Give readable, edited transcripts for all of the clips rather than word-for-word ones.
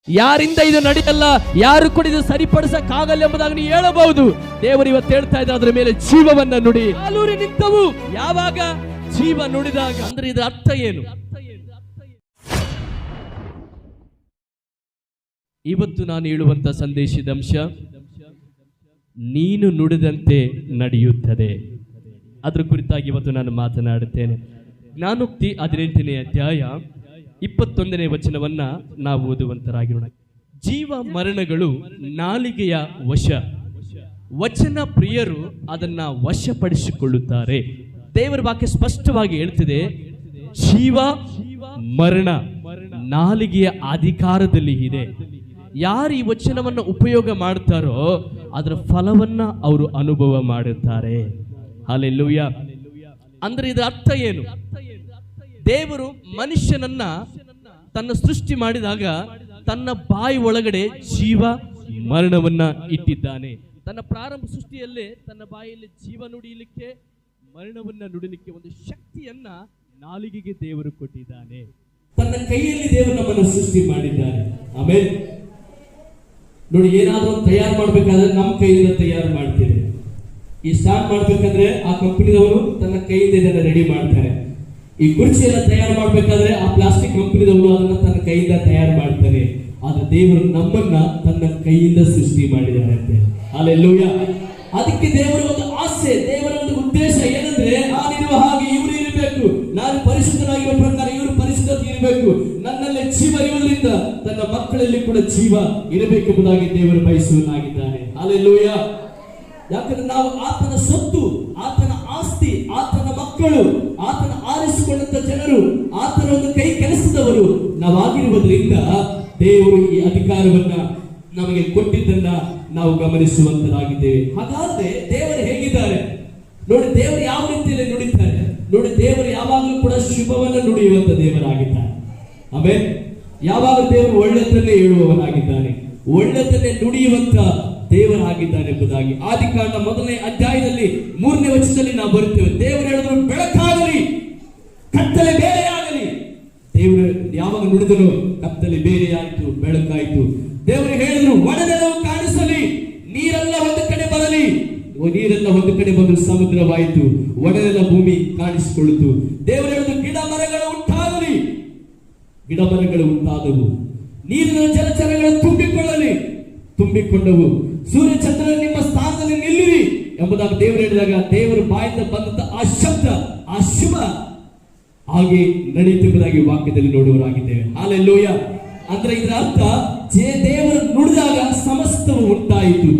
ಯಾರಿಂದ ಇದು ನಡೆಯಲ್ಲ, ಯಾರು ಕೂಡ ಇದು ಸರಿಪಡಿಸಕ್ಕಾಗಲ್ಲ ಎಂಬುದಾಗಿ ನೀವು ಹೇಳಬಹುದು. ದೇವರು ಇವತ್ತು ಹೇಳ್ತಾ ಇದ್ದಾರೆ, ಅದರ ಮೇಲೆ ಜೀವವನ್ನ ನುಡಿ. ಕಾಲೂರಿ ನಿಂತವು ಯಾವಾಗ? ಜೀವ ನುಡಿದಾಗ. ಅಂದ್ರೆ ಇದರ ಅರ್ಥ ಏನು? ಇವತ್ತು ನಾನು ಹೇಳುವಂತ ಸಂದೇಶದ ಅಂಶ, ನೀನು ನುಡಿದಂತೆ ನಡೆಯುತ್ತದೆ. ಅದ್ರ ಕುರಿತಾಗಿ ಇವತ್ತು ನಾನು ಮಾತನಾಡುತ್ತೇನೆ. ಜ್ಞಾನೋಕ್ತಿ 18ನೇ ಅಧ್ಯಾಯ 21ನೇ ವಚನವನ್ನ ನಾವು ಓದುವಂತರಾಗಿರೋಣ. ಜೀವ ಮರಣಗಳು ನಾಲಿಗೆಯ ವಶ, ವಚನ ಪ್ರಿಯರು ಅದನ್ನ ವಶಪಡಿಸಿಕೊಳ್ಳುತ್ತಾರೆ. ದೇವರ ವಾಕ್ಯ ಸ್ಪಷ್ಟವಾಗಿ ಹೇಳ್ತಿದೆ, ಜೀವ ಮರಣ ನಾಲಿಗೆಯ ಅಧಿಕಾರದಲ್ಲಿ ಇದೆ. ಯಾರು ಈ ವಚನವನ್ನು ಉಪಯೋಗ ಮಾಡ್ತಾರೋ ಅದರ ಫಲವನ್ನ ಅವರು ಅನುಭವ ಮಾಡುತ್ತಾರೆ. ಹಲ್ಲೆಲೂಯಾ. ಅಂದ್ರೆ ಇದರ ಅರ್ಥ ಏನು? ದೇವರು ಮನುಷ್ಯನನ್ನ ತನ್ನ ಸೃಷ್ಟಿ ಮಾಡಿದಾಗ ತನ್ನ ಬಾಯಿ ಒಳಗಡೆ ಜೀವ ಮರಣವನ್ನ ಇಟ್ಟಿದ್ದಾನೆ. ತನ್ನ ಪ್ರಾರಂಭ ಸೃಷ್ಟಿಯಲ್ಲೇ ತನ್ನ ಬಾಯಿಯಲ್ಲಿ ಜೀವ ನುಡಿಯಲಿಕ್ಕೆ, ಮರಣವನ್ನ ನುಡಿಲಿಕ್ಕೆ ಒಂದು ಶಕ್ತಿಯನ್ನ ನಾಲಿಗೆಗೆ ದೇವರು ಕೊಟ್ಟಿದ್ದಾನೆ. ತನ್ನ ಕೈಯಲ್ಲಿ ದೇವರು ನಮ್ಮನ್ನು ಸೃಷ್ಟಿ ಮಾಡಿದ್ದಾನೆ. ಆಮೇಲೆ ನೋಡಿ, ಏನಾದ್ರೂ ತಯಾರು ಮಾಡ್ಬೇಕಾದ್ರೆ ನಮ್ಮ ಕೈಯಿಂದ ತಯಾರು ಮಾಡ್ತೇವೆ. ಈ ಸ್ಟಾರ್ಟ್ ಮಾಡ್ಬೇಕಂದ್ರೆ ಆ ಕಂಪನಿದವರು ತನ್ನ ಕೈಯಿಂದ ಇದನ್ನ ರೆಡಿ ಮಾಡ್ತಾರೆ. ಈ ಕುರ್ಚಿಯನ್ನ ತಯಾರು ಮಾಡ್ಬೇಕಾದ್ರೆ ಆ ಪ್ಲಾಸ್ಟಿಕ್ ಕಂಪನಿದವರು ಅದನ್ನ ತನ್ನ ಕೈಯಿಂದ ತಯಾರು ಮಾಡ್ತಾರೆ. ಆದ್ರೆ ದೇವರು ನಮ್ಮನ್ನ ತನ್ನ ಕೈಯಿಂದ ಸೃಷ್ಟಿ ಮಾಡಿದ್ದಾರೆ. ಹಲ್ಲೆಲೂಯಾ. ಅದಕ್ಕೆ ದೇವರ ಒಂದು ಆಸೆ, ದೇವರ ಒಂದು ಉದ್ದೇಶ ಏನಂದ್ರೆ, ನಾನಿರುವ ಹಾಗೆ ಇವರು ಇರಬೇಕು, ನಾನು ಪರಿಶುದ್ಧನಾಗಿರುವ ಪ್ರಕಾರ ಇವರು ಪರಿಶುದ್ಧತೆ ಇರಬೇಕು, ನನ್ನಲ್ಲಿ ಜೀವ ಇರುವುದರಿಂದ ತನ್ನ ಮಕ್ಕಳಲ್ಲಿ ಕೂಡ ಜೀವ ಇರಬೇಕೆಂಬುದಾಗಿ ದೇವರು ಬಯಸುವನಾಗಿದ್ದಾನೆ. ಹಲ್ಲೆಲೂಯಾ. ಯಾಕಂದ್ರೆ ನಾವು ಆತನ ಸೊತ್ತು, ಆತನ ಆಸ್ತಿ, ಆತನ ಮಕ್ಕಳು, ಆತನ ಆರಿಸಿಕೊಂಡಂತ ಜನರು, ಆತನ ಒಂದು ಕೈ ಕೆಲಸದವರು ನಾವಾಗಿರುವುದರಿಂದ ದೇವರು ಈ ಅಧಿಕಾರವನ್ನ ನಮಗೆ ಕೊಟ್ಟಿದ್ದನ್ನ ನಾವು ಗಮನಿಸುವಂತರಾಗಿದ್ದೇವೆ. ಹಾಗಾದ್ರೆ ದೇವರು ಹೇಗಿದ್ದಾರೆ ನೋಡಿ, ದೇವರು ಯಾವ ರೀತಿಯಲ್ಲಿ ನುಡಿತಾರೆ ನೋಡಿ. ದೇವರು ಯಾವಾಗಲೂ ಕೂಡ ಶುಭವನ್ನ ನುಡಿಯುವಂತ ದೇವರಾಗಿದ್ದಾನೆ. ಆಮೇಲೆ ಯಾವಾಗ ದೇವರು ಒಳ್ಳೆಯದನ್ನೇ ಹೇಳುವವನಾಗಿದ್ದಾನೆ, ಒಳ್ಳೆಯದನ್ನೇ ನುಡಿಯುವಂತ ದೇವರಾಗಿದ್ದಾನೆ ಎಂಬುದಾಗಿ ಆದಿಕಾಂಡ 1ನೇ ಅಧ್ಯಾಯದಲ್ಲಿ 3ನೇ ವಚನದಲ್ಲಿ ನಾವು ಬರುತ್ತೇವೆ. ದೇವರು ಹೇಳಿದ್ರು, ಬೆಳಕಾಗಲಿ, ಕತ್ತಲೆ ಬೇರೆಯಾಗಲಿ. ದೇವರು ಯಾವಾಗ ನುಡಿದನು, ಕತ್ತಲೆ ಬೇರೆಯಾಯಿತು, ಬೆಳಕಾಯಿತು. ದೇವರು ಹೇಳಿದ್ರು, ಒಣನೆಲವು ಕಾಣಿಸಲಿ, ನೀರೆಲ್ಲ ಒಂದು ಕಡೆ ಬರಲಿ. ನೀರೆಲ್ಲ ಒಂದು ಕಡೆ ಬಂದು ಸಮುದ್ರವಾಯಿತು, ಒಣನೆಲ ಭೂಮಿ ಕಾಣಿಸಿಕೊಳ್ಳಿತು. ದೇವರು ಹೇಳಿದ್ರು, ಗಿಡ ಮರಗಳು ಉಂಟಾಗಲಿ, ಗಿಡ ಮರಗಳು ಉಂಟಾದವು. ನೀರಿನ ಜಲಚರಗಳು ತುಂಬಿಕೊಳ್ಳಲಿ, ತುಂಬಿಕೊಂಡವು. ಸೂರ್ಯ ಚಂದ್ರರು ನಿಮ್ಮ ಸ್ಥಾನದಲ್ಲಿ ನಿಲ್ಲಿರಿ ಎಂಬುದಾಗಿ ದೇವರು ಹೇಳಿದಾಗ, ದೇವರ ಬಾಯಿಂದ ಬಂದಂತ ಆ ಶಬ್ದ, ಆ ಶುಭ ಹಾಗೆ ನಡೆಯುತ್ತಿರುವುದಾಗಿ ವಾಕ್ಯದಲ್ಲಿ ನೋಡುವರಾಗಿದ್ದೇವೆ. ಹಲ್ಲೆಲೂಯಾ. ಅಂದ್ರೆ ಇದರ ಅರ್ಥ, ದೇವರು ನುಡಿದಾಗ ಸಮಸ್ತವು ಉಂಟಾಯಿತು.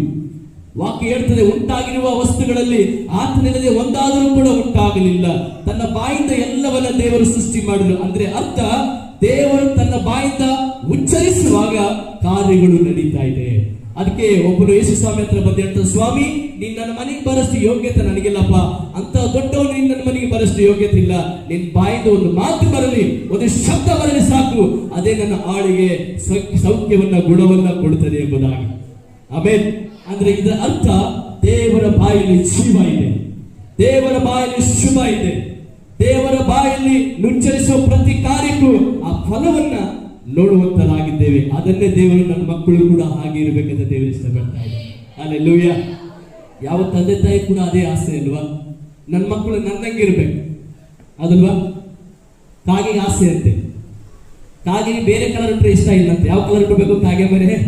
ವಾಕ್ಯ ಹೇಳ್ತದೆ, ಉಂಟಾಗಿರುವ ವಸ್ತುಗಳಲ್ಲಿ ಆತನಿಲ್ಲದೆ ಒಂದಾದರೂ ಕೂಡ ಉಂಟಾಗಲಿಲ್ಲ. ತನ್ನ ಬಾಯಿಂದ ಎಲ್ಲವನ್ನ ದೇವರು ಸೃಷ್ಟಿ ಮಾಡಲು. ಅಂದ್ರೆ ಅರ್ಥ, ದೇವರು ತನ್ನ ಬಾಯಿಂದ ಉಚ್ಚರಿಸುವಾಗ ಕಾರ್ಯಗಳು ನಡೀತಾ ಇದೆ. ಅದಕ್ಕೆ ಒಬ್ಬರು ಯೇಸು ಸ್ವಾಮಿ ಹತ್ರ ಬಂದು ಹೇಳ್ತಾರೆ, ಸ್ವಾಮಿ, ನೀನ್ ನನ್ನ ಮನೆಗೆ ಬರಷ್ಟು ಯೋಗ್ಯತೆ ನನಗಿಲ್ಲಪ್ಪ, ಅಂತ ದೊಡ್ಡವನು ನೀನ್ ನನ್ನ ಮನೆಗೆ ಬರಷ್ಟು ಯೋಗ್ಯತೆ ಇಲ್ಲ. ನಿನ್ ಬಾಯಿಂದ ಒಂದು ಮಾತು ಬರಲಿ, ಒಂದು ಶಬ್ದ ಬರಲಿ ಸಾಕು, ಅದೇ ನನ್ನ ಆಳಿಗೆ ಸೌಖ್ಯವನ್ನ, ಗುಣವನ್ನ ಕೊಡುತ್ತದೆ ಎಂಬುದಾಗಿ. ಆಮೇಲೆ ಅಂದ್ರೆ ಇದರ ಅರ್ಥ, ದೇವರ ಬಾಯಲ್ಲಿ ಜೀವ ಇದೆ, ದೇವರ ಬಾಯಲ್ಲಿ ಶುಭ ಇದೆ. ದೇವರ ಬಾಯಲ್ಲಿ ನುಚ್ಚರಿಸುವ ಪ್ರತಿ ಕಾರ್ಯಕ್ಕೂ ಆ ಫಲವನ್ನ ನೋಡುವಂತರಾಗಿದ್ದೇವೆ. ಅದನ್ನೇ ದೇವರು ನನ್ನ ಮಕ್ಕಳು ಕೂಡ ಹಾಗೆ ಇರಬೇಕಂತ ದೇವರು ಇಷ್ಟಪಡ್ತಾ ಇದ್ದಾರೆ. ಹಲ್ಲೆಲೂಯಾ. ಯಾವ ತಂದೆ ತಾಯಿ ಕೂಡ ಅದೇ ಆಸೆ ಅಲ್ವಾ? ನನ್ನ ಮಕ್ಕಳು ನನ್ನಂಗೆ ಇರ್ಬೇಕು ಅದಲ್ವಾ? ಕಾಗೆಗೆ ಆಸೆ ಅಂತೆ, ಕಾಗೆಗೆ ಬೇರೆ ಕಲರ್ ಇಟ್ಟರೆ ಇಷ್ಟ ಇಲ್ಲಂತೆ. ಯಾವ ಕಲರ್ ಇಡಬೇಕು ಕಾಗೆ ಮನೆ?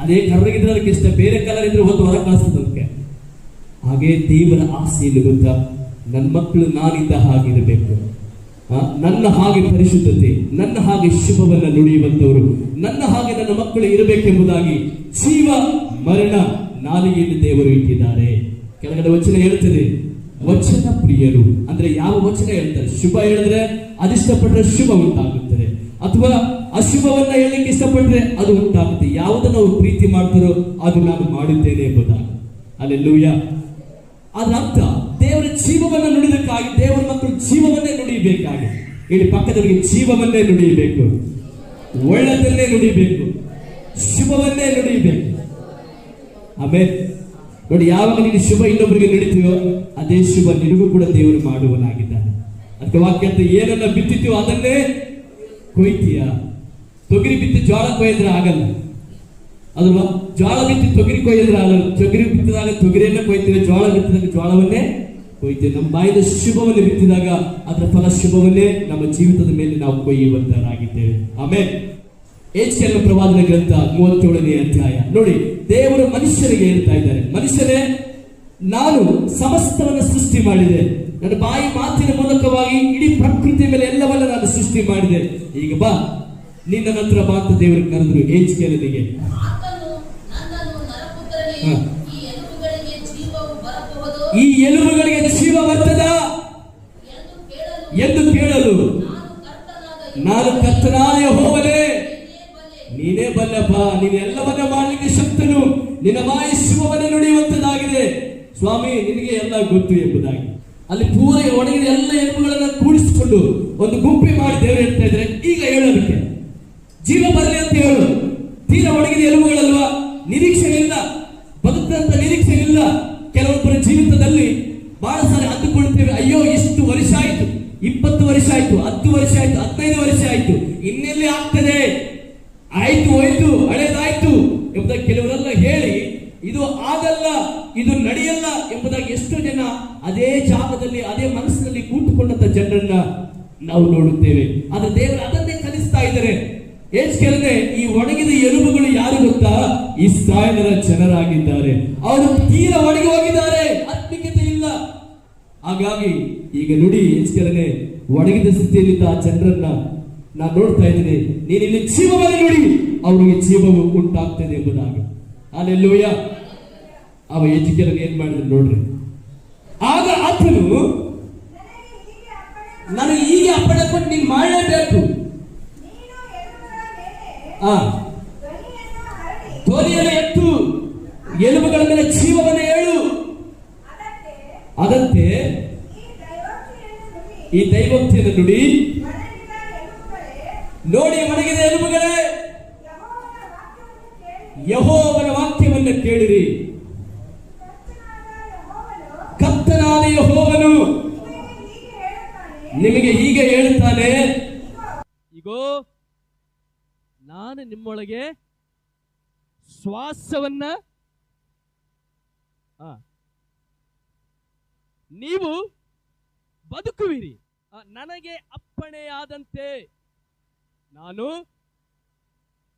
ಅದೇ ಕರ್ರಗಿದ್ರೆ ಅದಕ್ಕೆ ಇಷ್ಟ, ಬೇರೆ ಕಲರ್ ಇದ್ರೆ ಒಂದು ಹೊರ ಕಳಿಸ್ತದೆ ಅದಕ್ಕೆ. ಹಾಗೆ ದೇವರ ಆಸೆ ಇಲ್ಲಿ ಗೊತ್ತಾ, ನನ್ನ ಮಕ್ಕಳು ನಾನಿದ್ದ ಹಾಗಿರಬೇಕು, ನನ್ನ ಹಾಗೆ ಪರಿಶುದ್ಧತೆ, ನನ್ನ ಹಾಗೆ ಶುಭವನ್ನ ನುಡಿಯುವಂತವರು, ನನ್ನ ಹಾಗೆ ನನ್ನ ಮಕ್ಕಳು ಇರಬೇಕೆಂಬುದಾಗಿ ಜೀವ ಮರಣ ನಾಲಿಗೆಯಲ್ಲಿ ದೇವರು ಇಟ್ಟಿದ್ದಾರೆ. ಕೆಳಗಡೆ ವಚನ ಹೇಳ್ತದೆ, ವಚನ ಪ್ರಿಯರು. ಅಂದ್ರೆ ಯಾವ ವಚನ ಹೇಳ್ತಾರೆ? ಶುಭ ಹೇಳಿದ್ರೆ ಅದಿಷ್ಟಪಟ್ಟರೆ ಶುಭ ಉಂಟಾಗುತ್ತದೆ, ಅಥವಾ ಅಶುಭವನ್ನ ಹೇಳಲಿಕ್ಕೆ ಇಷ್ಟಪಟ್ಟರೆ ಅದು ಉಂಟಾಗುತ್ತೆ. ಯಾವುದನ್ನು ಅವರು ಪ್ರೀತಿ ಮಾಡ್ತಾರೋ ಅದು ನಾನು ಮಾಡುತ್ತೇನೆ ಎಂಬುದಾಗಿ. ಹಲ್ಲೆಲೂಯಾ. ಅದರ ಅರ್ಥ, ದೇವರ ಜೀವವನ್ನ ನುಡಿದಕ್ಕಾಗಿ ದೇವರ ಮಕ್ಕಳು ಜೀವವನ್ನೇ ನುಡಿಯಬೇಕಾಗಿ. ಇಲ್ಲಿ ಪಕ್ಕದವರಿಗೆ ಜೀವವನ್ನೇ ನುಡಿಯಬೇಕು, ಒಳ್ಳೆದನ್ನೇ ನುಡಿಬೇಕು, ಶುಭವನ್ನೇ ನುಡಿಯಬೇಕು. ಆಮೇಲೆ ನೋಡಿ, ಯಾವಾಗ ನೀನು ಶುಭ ಇನ್ನೊಬ್ಬರಿಗೆ ನುಡಿತೀವೋ ಅದೇ ಶುಭ ನಿನಗೂ ಕೂಡ ದೇವರು ಮಾಡುವನಾಗಿದ್ದಾನೆ. ಅದಕ್ಕೆ ವಾಕ್ಯ, ಏನನ್ನ ಬಿತ್ತಿತೀವೋ ಅದನ್ನೇ ಕೊಯ್ತೀಯ. ತೊಗರಿ ಬಿತ್ತಿ ಜೋಳ ಕೊಯ್ದ್ರೆ ಆಗಲ್ಲ ಅಲ್ವಾ? ಜೋಳ ಬಿತ್ತಿ ತೊಗರಿ ಕೊಯ್ದ್ರೆ ಆಗಲ್ಲ. ತೊಗರಿ ಬಿತ್ತಿದಾಗ ತೊಗರಿಯನ್ನ ಕೊಯ್ತೇವೆ, ಜೋಳ ಬಿತ್ತಿದಾಗ ಜೋಳವನ್ನೇ ಕೊಯ್ತೇವೆ. ನಮ್ಮ ಬಾಯಿದ ಶುಭವನ್ನು ಬಿತ್ತಿದಾಗ ಅದರ ಫಲ ಶುಭವನ್ನೇ ನಮ್ಮ ಜೀವಿತದ ಮೇಲೆ ನಾವು ಕೊಯ್ಯುವಂತರಾಗಿದ್ದೇವೆ. ಆಮೇಲೆ ಎಜ್ಕೇಲನ ಪ್ರವಾದನ ಗ್ರಂಥ 37ನೇ ಅಧ್ಯಾಯ ನೋಡಿ, ದೇವರು ಮನುಷ್ಯನಿಗೆ ಹೇಳ್ತಾ ಇದ್ದಾರೆ, ಮನುಷ್ಯನೇ ನಾನು ಸಮಸ್ತವನ್ನು ಸೃಷ್ಟಿ ಮಾಡಿದೆ, ನನ್ನ ಬಾಯಿ ಮಾತಿನ ಮೂಲಕವಾಗಿ ಇಡೀ ಪ್ರಕೃತಿಯ ಮೇಲೆ ಎಲ್ಲವನ್ನ ನಾನು ಸೃಷ್ಟಿ ಮಾಡಿದೆ. ಈಗ ಬಾ, ನಿನ್ನ ನಂತರ ಬಾ ಅಂತ ದೇವರು ಕರೆದ್ರು ಎಜ್ಕೇಲನಿಗೆ. ಈ ಎಲುಬುಗಳಿಗೆ ಜೀವ ಬರ್ತದ ಎಂದು ಕೇಳಲು ನಾನು ಕರ್ತನಾದ ಯೆಹೋವನೇ, ನೀನೇ ಬಲ್ಲಪ್ಪ, ನೀನು ಎಲ್ಲವನ್ನ ಮಾಡಲಿಕ್ಕೆ ಶಕ್ತನು, ನಿನ್ನ ಬಾಯಿ ಶಿವವನ್ನ ನುಡಿಯುವಂತದಾಗಿದೆ. ಸ್ವಾಮಿ ನಿನಗೆ ಎಲ್ಲ ಗೊತ್ತು ಎಂಬುದಾಗಿ ಅಲ್ಲಿ ಪೂರ ಒಣಗಿದ ಎಲ್ಲ ಎಲುಬುಗಳನ್ನ ಕೂಡಿಸಿಕೊಂಡು ಒಂದು ಗುಂಪಿ ಮಾಡಿ ದೇವರು ಹೇಳ್ತಾ ಇದ್ರೆ, ಈಗ ಹೇಳೋದಕ್ಕೆ ಜೀವ ಬರಲಿ ಅಂತ ಹೇಳು. ತೀರ ಒಣಗಿದ ಎಲುಬುಗಳಲ್ವಾ, ನಿರೀಕ್ಷೆ ಇಲ್ಲ, ಬದುಕಂತ ನಿರೀಕ್ಷೆ ಇಲ್ಲ. ಕೆಲವೊಬ್ಬರ ಜೀವಿತದಲ್ಲಿ ಬಹಳ ಸಾರಿ ಅಂದುಕೊಳ್ತೇವೆ, ಅಯ್ಯೋ ಇಷ್ಟು ವರ್ಷ ಆಯ್ತು, 20 ವರ್ಷ ಆಯ್ತು, 10 ವರ್ಷ ಆಯ್ತು, 15 ವರ್ಷ ಆಯ್ತು, ಇನ್ನೆಲ್ಲಿ ಆಗ್ತದೆ, ಆಯ್ತು ಹೋಯ್ತು, ಹಳೇದಾಯ್ತು ಎಂಬುದಾಗಿ ಕೆಲವರೆಲ್ಲ ಹೇಳಿ ಇದು ಆಗಲ್ಲ, ಇದು ನಡೆಯಲ್ಲ ಎಂಬುದಾಗಿ ಎಷ್ಟು ಜನ ಅದೇ ಜಾಗದಲ್ಲಿ ಅದೇ ಮನಸ್ಸಿನಲ್ಲಿ ಕೂತುಕೊಂಡಂತ ಜನರನ್ನ ನಾವು ನೋಡುತ್ತೇವೆ. ಆದ್ರೆ ದೇವರು ಅದನ್ನೇ ಕಲಿಸ್ತಾ ಇದ್ದಾರೆ. ಎಜ್ಕೇಲನೇ, ಈ ಒಣಗಿದ ಎಲುಬುಗಳು ಯಾರು ಗೊತ್ತಾ? ಇಸ್ರಾಯೇಲರ ಜನರಾಗಿದ್ದಾರೆ. ಅವರು ತೀರ ಒಣಗಿ ಹೋಗಿದ್ದಾರೆ, ಆತ್ಮಿಕತೆ ಇಲ್ಲ. ಹಾಗಾಗಿ ಈಗ ನುಡಿ ಎಜ್ಕೇಲನೇ, ಒಣಗಿದ ಸ್ಥಿತಿಯಲ್ಲಿದ್ದ ಆ ಜನರನ್ನ ನಾನು ನೋಡ್ತಾ ಇದ್ದೀನಿ, ನೀನು ಇಲ್ಲಿ ಜೀವವನ್ನು ನುಡಿ, ಅವರಿಗೆ ಜೀವವು ಉಂಟಾಗ್ತದೆ ಎಂಬುದಾಗಿ. ಹಲ್ಲೆಲೂಯಾ. ಅವ ಎಜ್ಕೇಲನ್ ಏನ್ ಮಾಡಿದ್ರು ನೋಡ್ರಿ. ಆಗ ಆತನು ನನಗೆ ಹೀಗೆ ಅಪ್ಪಣೆ ಕೊಟ್ಟು ನೀನು ಮಾಡಲೇಬೇಕು, ಧ್ವನಿಯನ್ನು ಎತ್ತು, ಎಲುಬುಗಳ ಮೇಲೆ ಜೀವವನ್ನು ಹೇಳು. ಅದಂತೆ ಈ ದೈವೋಕ್ತಿಯನ್ನು ನುಡಿ, ನೋಡಿ ಒಣಗಿದ ಎಲುಬುಗಳೇ, ಯೆಹೋವನ ವಾಕ್ಯವನ್ನು ಕೇಳಿರಿ. ಕರ್ತನಾದ ಯೆಹೋವನು ನಿಮಗೆ ಹೀಗೆ ಹೇಳುತ್ತಾನೆ, ಇಗೋ ನಾನು ನಿಮ್ಮೊಳಗೆ ಶ್ವಾಸವನ್ನ ನೀವು ಬದುಕುವಿರಿ, ನನಗೆ ಅಪ್ಪಣೆಯಾದಂತೆ ನಾನು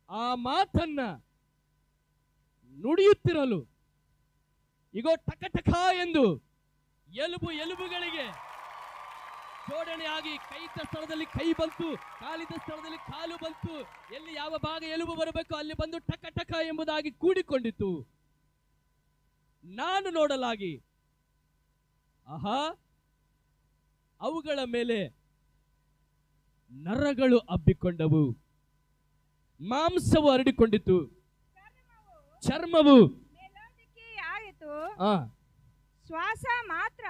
ಆ ಮಾತನ್ನ ನುಡಿಯುತ್ತಿರಲು ಇಗೋ ಟಕ ಎಂದು ಎಲುಬುಗಳಿಗೆ ಜೋಡಣೆಯಾಗಿ ಕೈತ ಸ್ಥಳದಲ್ಲಿ ಕೈ ಬಂತು, ಕಾಲಿದ ಸ್ಥಳದಲ್ಲಿ ಕಾಲು ಬಂತು, ಎಲ್ಲಿ ಯಾವ ಭಾಗ ಎಲುಬು ಬರಬೇಕು ಅಲ್ಲಿ ಬಂದು ಟಕ ಎಂಬುದಾಗಿ ಕೂಡಿಕೊಂಡಿತು. ನಾನು ನೋಡಲಾಗಿ ಆಹಾ, ಅವುಗಳ ಮೇಲೆ ನರಗಳು ಹಬ್ಬಿಕೊಂಡವು, ಮಾಂಸವು ಹರಡಿಕೊಂಡಿತು, ಚರ್ಮವು ಶ್ವಾಸ ಮಾತ್ರ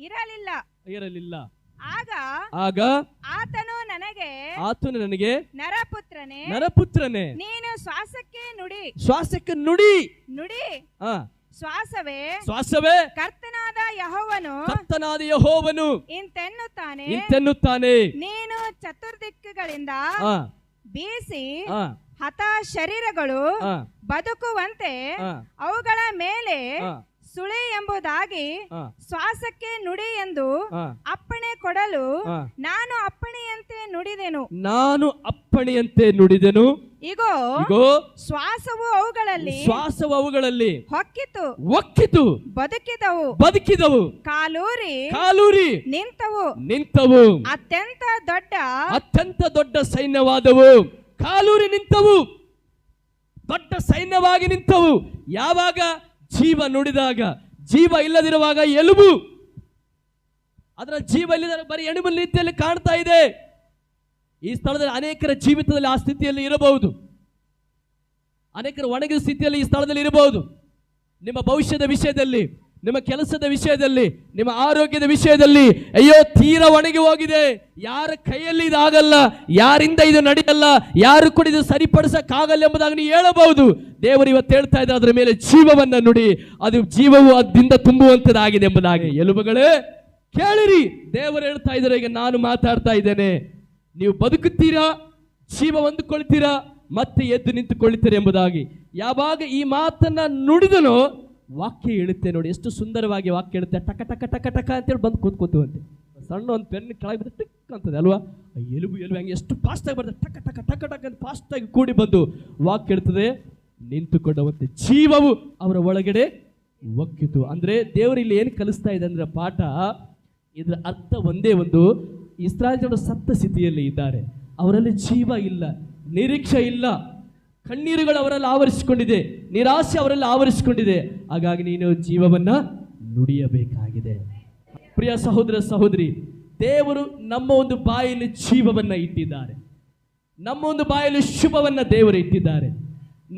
ಇರಲಿಲ್ಲ. ಆಗ ಆತನು ನನಗೆ ನರಪುತ್ರನೇ ನೀನು ಶ್ವಾಸಕ್ಕೆ ನುಡಿ ಶ್ವಾಸವೇ ಕರ್ತನಾದ ಯೆಹೋವನು ಇಂತೆನ್ನುತ್ತಾನೆ, ನೀನು ಚತುರ್ದಿಕ್ಕುಗಳಿಂದ ಬೀಸಿ ಹತ ಶರೀರಗಳು ಬದುಕುವಂತೆ ಅವುಗಳ ಮೇಲೆ ಸುಳಿ ಎಂಬುದಾಗಿ ಶ್ವಾಸಕ್ಕೆ ನುಡಿ ಎಂದು ಅಪ್ಪಣೆ ಕೊಡಲು ನಾನು ಅಪ್ಪಣೆಯಂತೆ ನುಡಿದೆನು. ಇಗೋ ಶ್ವಾಸವು ಅವುಗಳಲ್ಲಿ ಹೊಕ್ಕಿತು ಬದುಕಿದವು, ಕಾಲೂರಿ ನಿಂತವು, ಅತ್ಯಂತ ದೊಡ್ಡ ಸೈನ್ಯವಾದವು. ಕಾಲೂರಿ ನಿಂತವು, ದೊಡ್ಡ ಸೈನ್ಯವಾಗಿ ನಿಂತವು. ಯಾವಾಗ? ಜೀವ ನುಡಿದಾಗ. ಜೀವ ಇಲ್ಲದಿರುವಾಗ ಎಲುಬು, ಅದರ ಜೀವ ಇಲ್ಲದ ಬರೀ ಎಣುಬು ರೀತಿಯಲ್ಲಿ ಕಾಣ್ತಾ ಇದೆ. ಈ ಸ್ಥಳದಲ್ಲಿ ಅನೇಕರ ಜೀವಿತದಲ್ಲಿ ಆ ಸ್ಥಿತಿಯಲ್ಲಿ ಇರಬಹುದು, ಅನೇಕರು ಒಣಗಿದ ಸ್ಥಿತಿಯಲ್ಲಿ ಈ ಸ್ಥಳದಲ್ಲಿ ಇರಬಹುದು. ನಿಮ್ಮ ಭವಿಷ್ಯದ ವಿಷಯದಲ್ಲಿ, ನಿಮ್ಮ ಕೆಲಸದ ವಿಷಯದಲ್ಲಿ, ನಿಮ್ಮ ಆರೋಗ್ಯದ ವಿಷಯದಲ್ಲಿ ಅಯ್ಯೋ ತೀರ ಒಣಗಿ ಹೋಗಿದೆ, ಯಾರ ಕೈಯಲ್ಲಿ ಇದಾಗಲ್ಲ, ಯಾರಿಂದ ಇದು ನಡೆಯಲ್ಲ, ಯಾರು ಕೂಡ ಇದು ಸರಿಪಡಿಸಕ್ಕಾಗಲ್ಲ ಎಂಬುದಾಗಿ ನೀವು ಹೇಳಬಹುದು. ದೇವರು ಇವತ್ತು ಹೇಳ್ತಾ ಇದ್ದಾರೆ, ಅದರ ಮೇಲೆ ಜೀವವನ್ನ ನುಡಿ, ಅದು ಜೀವವು ಅದರಿಂದ ತುಂಬುವಂತದಾಗಿದೆ ಎಂಬುದಾಗಿ. ಎಲುಬುಗಳೇ ಕೇಳಿರಿ, ದೇವರು ಹೇಳ್ತಾ ಇದ್ದಾರೆ, ಈಗ ನಾನು ಮಾತಾಡ್ತಾ ಇದ್ದೇನೆ, ನೀವು ಬದುಕುತ್ತೀರಾ, ಜೀವ ಹೊಂದಿಕೊಳ್ತೀರಾ, ಮತ್ತೆ ಎದ್ದು ನಿಂತುಕೊಳ್ತೀರಾ ಎಂಬುದಾಗಿ. ಯಾವಾಗ ಈ ಮಾತನ್ನ ನುಡಿದನೋ ವಾಕ್ಯ ಹೇಳುತ್ತೆ ನೋಡಿ, ಎಷ್ಟು ಸುಂದರವಾಗಿ ವಾಕ್ಯ ಹೇಳುತ್ತೆ. ಟಕ ಟಕ ಟಕ ಟಕ ಅಂತೇಳಿ ಬಂದು ಕೂತ್ಕೋತೀವಂತೆ. ಸಣ್ಣ ಒಂದು ಪೆನ್ ಕೆಳಗೆ ಬಿದ್ದು ಟಿಕ್ ಅಂತದೆ ಅಲ್ವಾ, ಎಲುಬು ಹಂಗೆ ಎಷ್ಟು ಫಾಸ್ಟಾಗಿ ಬರ್ತದೆ, ಟಕ ಟಕ ಟಕ ಟಕ ಅಂತ ಫಾಸ್ಟಾಗಿ ಕೂಡಿ ಬಂದು ವಾಕ್ಯ ಹೇಳ್ತದೆ, ನಿಂತುಕೊಂಡವಂತೆ ಜೀವವು ಅವರ ಒಳಗಡೆ ಒಕ್ಕಿತು. ಅಂದ್ರೆ ದೇವರು ಇಲ್ಲಿ ಏನು ಕಲಿಸ್ತಾ ಇದೆ ಅಂದ್ರೆ ಪಾಠ, ಇದರ ಅರ್ಥ ಒಂದೇ ಒಂದು, ಇಸ್ರಾಯೇಲ್ ಜನರು ಸತ್ತ ಸ್ಥಿತಿಯಲ್ಲಿ ಇದ್ದಾರೆ, ಅವರಲ್ಲಿ ಜೀವ ಇಲ್ಲ, ನಿರೀಕ್ಷೆ ಇಲ್ಲ, ಕಣ್ಣೀರುಗಳು ಅವರಲ್ಲಿ ಆವರಿಸಿಕೊಂಡಿದೆ, ನಿರಾಶೆ ಅವರಲ್ಲಿ ಆವರಿಸಿಕೊಂಡಿದೆ. ಹಾಗಾಗಿ ನೀನು ಜೀವವನ್ನ ನುಡಿಯಬೇಕಾಗಿದೆ. ಪ್ರಿಯ ಸಹೋದರ ಸಹೋದರಿ, ದೇವರು ನಮ್ಮ ಒಂದು ಬಾಯಲ್ಲಿ ಜೀವವನ್ನ ಇಟ್ಟಿದ್ದಾರೆ, ನಮ್ಮ ಒಂದು ಬಾಯಲ್ಲಿ ಶುಭವನ್ನ ದೇವರು ಇಟ್ಟಿದ್ದಾರೆ,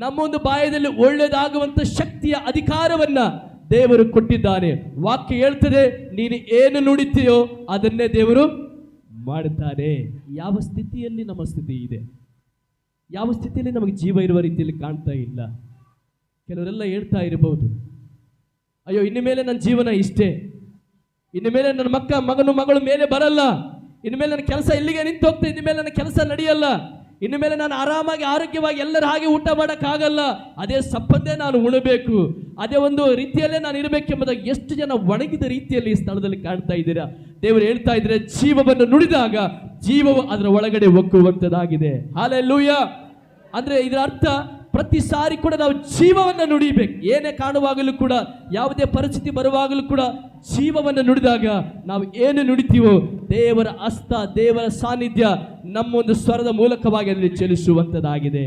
ನಮ್ಮ ಒಂದು ಬಾಯದಲ್ಲಿ ಒಳ್ಳೆಯದಾಗುವಂತ ಶಕ್ತಿಯ ಅಧಿಕಾರವನ್ನ ದೇವರು ಕೊಟ್ಟಿದ್ದಾನೆ. ವಾಕ್ಯ ಹೇಳ್ತದೆ, ನೀನು ಏನು ನುಡಿತೀಯೋ ಅದನ್ನೇ ದೇವರು ಮಾಡುತ್ತಾನೆ. ಯಾವ ಸ್ಥಿತಿಯಲ್ಲಿ ನಮ್ಮ ಸ್ಥಿತಿ ಇದೆ, ಯಾವ ಸ್ಥಿತಿಯಲ್ಲಿ ನಮಗೆ ಜೀವ ಇರುವ ರೀತಿಯಲ್ಲಿ ಕಾಣ್ತಾ ಇಲ್ಲ. ಕೆಲವರೆಲ್ಲ ಹೇಳ್ತಾ ಇರಬಹುದು, ಅಯ್ಯೋ ಇನ್ನು ಮೇಲೆ ನನ್ನ ಜೀವನ ಇಷ್ಟೇ, ಇನ್ನು ಮೇಲೆ ನನ್ನ ಮಗಳು ಮೇಲೆ ಬರಲ್ಲ, ಇನ್ನು ಮೇಲೆ ನನ್ನ ಕೆಲಸ ಇಲ್ಲಿಗೆ ನಿಂತು ಹೋಗ್ತಾ, ಇನ್ನು ಮೇಲೆ ನನ್ನ ಕೆಲಸ ನಡೆಯಲ್ಲ, ಇನ್ನು ಮೇಲೆ ನಾನು ಆರಾಮಾಗಿ ಆರೋಗ್ಯವಾಗಿ ಎಲ್ಲರ ಹಾಗೆ ಊಟ ಮಾಡೋಕ್ಕಾಗಲ್ಲ, ಅದೇ ಸಪ್ಪಂದೇ ನಾನು ಉಣಬೇಕು, ಅದೇ ಒಂದು ರೀತಿಯಲ್ಲೇ ನಾನು ಇರಬೇಕೆಂಬುದಾಗಿ ಎಷ್ಟು ಜನ ಒಣಗಿದ ರೀತಿಯಲ್ಲಿ ಈ ಸ್ಥಳದಲ್ಲಿ ಕಾಣ್ತಾ ಇದ್ದೀರಾ. ದೇವರು ಹೇಳ್ತಾ ಇದ್ರೆ, ಜೀವವನ್ನು ನುಡಿದಾಗ ಜೀವವು ಅದರ ಒಳಗಡೆ ಒಕ್ಕುವಂತದಾಗಿದೆ. ಹಲ್ಲೆಲೂಯಾ. ಅಂದ್ರೆ ಇದರ ಅರ್ಥ, ಪ್ರತಿ ಸಾರಿ ಕೂಡ ನಾವು ಜೀವವನ್ನು ನುಡಿಬೇಕು. ಏನೇ ಕಾಣುವಾಗಲೂ ಕೂಡ, ಯಾವುದೇ ಪರಿಸ್ಥಿತಿ ಬರುವಾಗಲೂ ಕೂಡ ಜೀವವನ್ನು ನುಡಿದಾಗ ನಾವು ಏನು ನುಡಿತೀವೋ ದೇವರ ಹಸ್ತ, ದೇವರ ಸಾನ್ನಿಧ್ಯ ನಮ್ಮ ಒಂದು ಸ್ವರದ ಮೂಲಕವಾಗಿ ಅಲ್ಲಿ ಚಲಿಸುವಂತದಾಗಿದೆ.